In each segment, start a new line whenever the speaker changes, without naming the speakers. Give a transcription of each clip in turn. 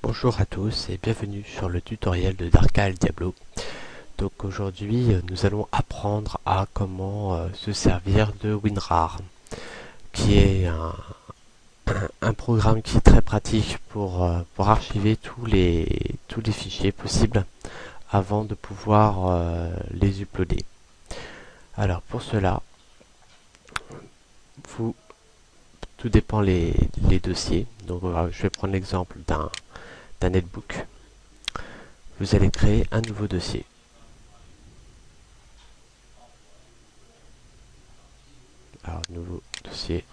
Bonjour à tous et bienvenue sur le tutoriel de Darka El Diablo. Donc aujourd'hui nous allons apprendre à comment se servir de WinRAR, qui est un programme qui est très pratique pour archiver tous les fichiers possibles avant de pouvoir les uploader. Alors pour cela, vous, tout dépend les dossiers. Donc je vais prendre l'exemple d'un netbook. Vous allez créer un nouveau dossier. Alors, nouveau dossier.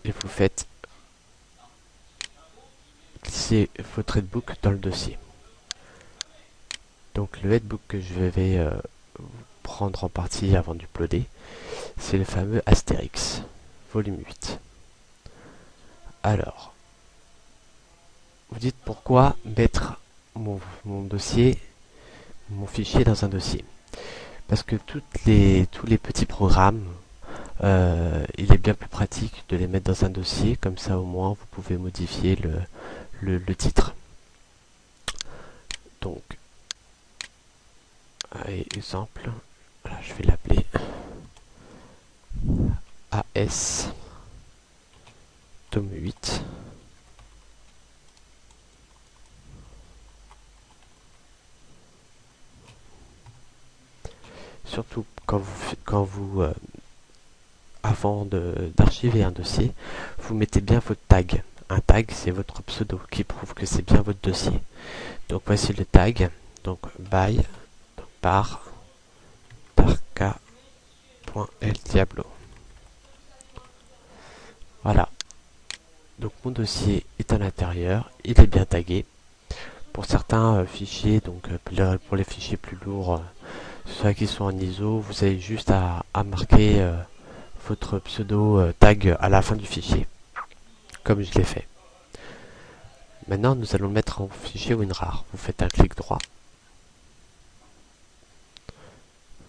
Et vous faites glisser votre headbook dans le dossier. Donc, le headbook que je vais prendre en partie avant d'uploader, c'est le fameux Astérix, volume 8. Alors, vous dites pourquoi mettre mon dossier, mon fichier dans un dossier. Parce que tous les petits programmes, il est bien plus pratique de les mettre dans un dossier, comme ça au moins vous pouvez modifier le titre. Donc, allez, exemple, voilà, je vais l'appeler AS tome 8. Surtout quand vous avant d'archiver un dossier, vous mettez bien votre tag. Un tag, c'est votre pseudo qui prouve que c'est bien votre dossier. Donc voici le tag. Donc by donc, par darka.eldiablo. Voilà. Donc mon dossier est à l'intérieur, il est bien tagué. Pour certains fichiers, donc pour les fichiers plus lourds, ceux qui sont en ISO, vous avez juste à marquer votre pseudo tag à la fin du fichier, comme je l'ai fait. Maintenant, nous allons le mettre en fichier WinRAR. Vous faites un clic droit.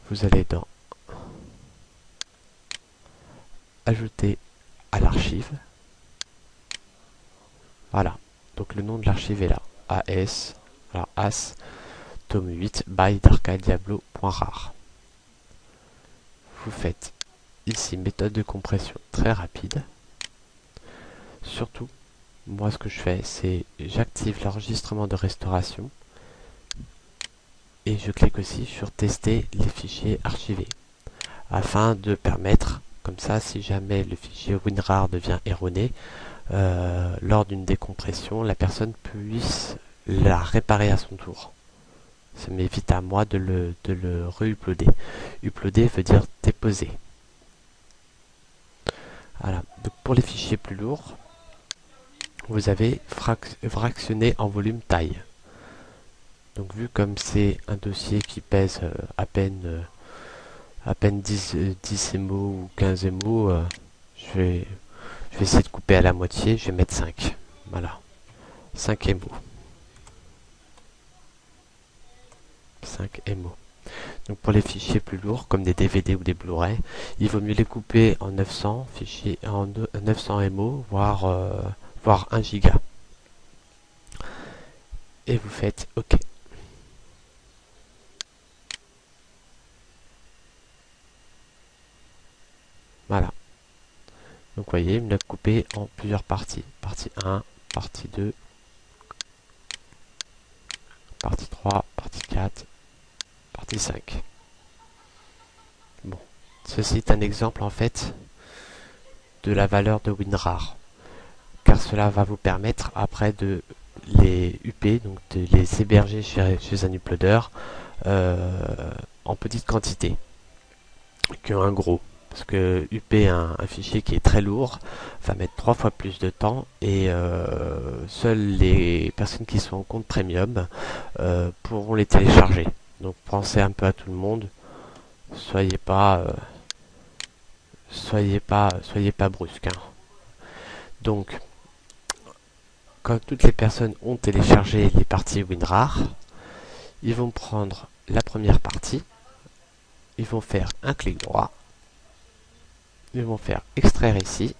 Vous allez dans Ajouter à l'archive. Voilà. Donc le nom de l'archive est là. AS, alors AS, tome 8 by darkadiablo.rar. Vous faites ici méthode de compression très rapide. Surtout, moi ce que je fais, c'est j'active l'enregistrement de restauration et je clique aussi sur tester les fichiers archivés afin de permettre, comme ça, si jamais le fichier WinRAR devient erroné, lors d'une décompression, la personne puisse la réparer à son tour. Ça m'évite à moi de le re-uploader. Uploader veut dire déposer. Voilà. Donc pour les fichiers plus lourds, vous avez fractionné en volume taille. Donc vu comme c'est un dossier qui pèse à peine 10 MO ou 15 MO, je vais essayer de couper à la moitié, je vais mettre 5. Voilà. 5 MO. 5 MO. Donc pour les fichiers plus lourds, comme des DVD ou des Blu-ray, il vaut mieux les couper en 900 fichiers, en 900 MO, voire 1 giga. Et vous faites OK. Voilà. Donc vous voyez, il me l'a coupé en plusieurs parties. Partie 1, partie 2, partie 3, partie 4, partie 5. Bon. Ceci est un exemple en fait de la valeur de WinRAR. Car cela va vous permettre après de les UP, donc de les héberger chez un uploader en petite quantité qu'un gros. Parce que UP un fichier qui est très lourd va mettre 3 fois plus de temps et seules les personnes qui sont en compte premium pourront les télécharger. Donc pensez un peu à tout le monde. Soyez pas brusque. Hein. Donc quand toutes les personnes ont téléchargé les parties WinRAR, ils vont prendre la première partie, ils vont faire un clic droit, ils vont faire extraire ici,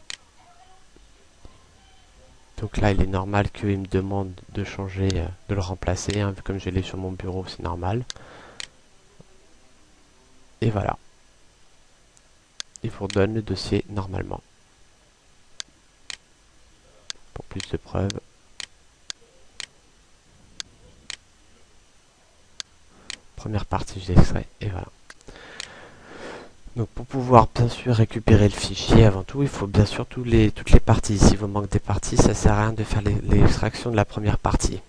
Donc là, il est normal qu'il me demande de changer, de le remplacer, hein, comme je l'ai sur mon bureau, c'est normal. Et voilà. Il vous redonne le dossier normalement. Pour plus de preuves. Première partie, je l'extrais, et voilà. Donc pour pouvoir bien sûr récupérer le fichier, avant tout, il faut bien sûr toutes les parties. Si vous manque des parties, ça sert à rien de faire l'extraction de la première partie.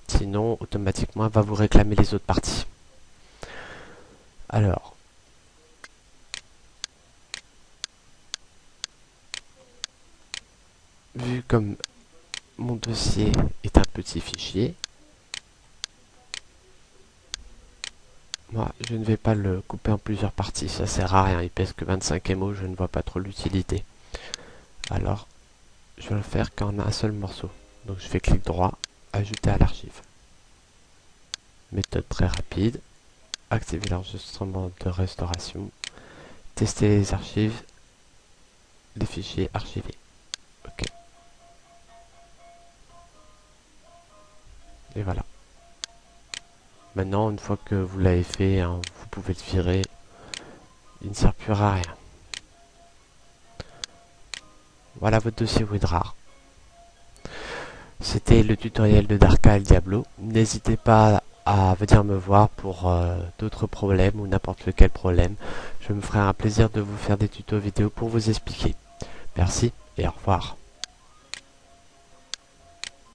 Sinon, automatiquement, elle va vous réclamer les autres parties. Alors, vu comme mon dossier est un petit fichier, moi je ne vais pas le couper en plusieurs parties, ça sert à rien, il pèse que 25 MO, je ne vois pas trop l'utilité. Alors, je vais le faire qu'en un seul morceau. Donc je fais clic droit, ajouter à l'archive. Méthode très rapide, activer l'enregistrement de restauration, tester les archives, les fichiers archivés. Ok. Et voilà. Maintenant, une fois que vous l'avez fait, hein, vous pouvez le virer. Il ne sert plus à rien. Voilà votre dossier WinRAR. C'était le tutoriel de Darka El Diablo. N'hésitez pas à venir me voir pour d'autres problèmes ou n'importe lequel problème. Je me ferai un plaisir de vous faire des tutos vidéo pour vous expliquer. Merci et au revoir.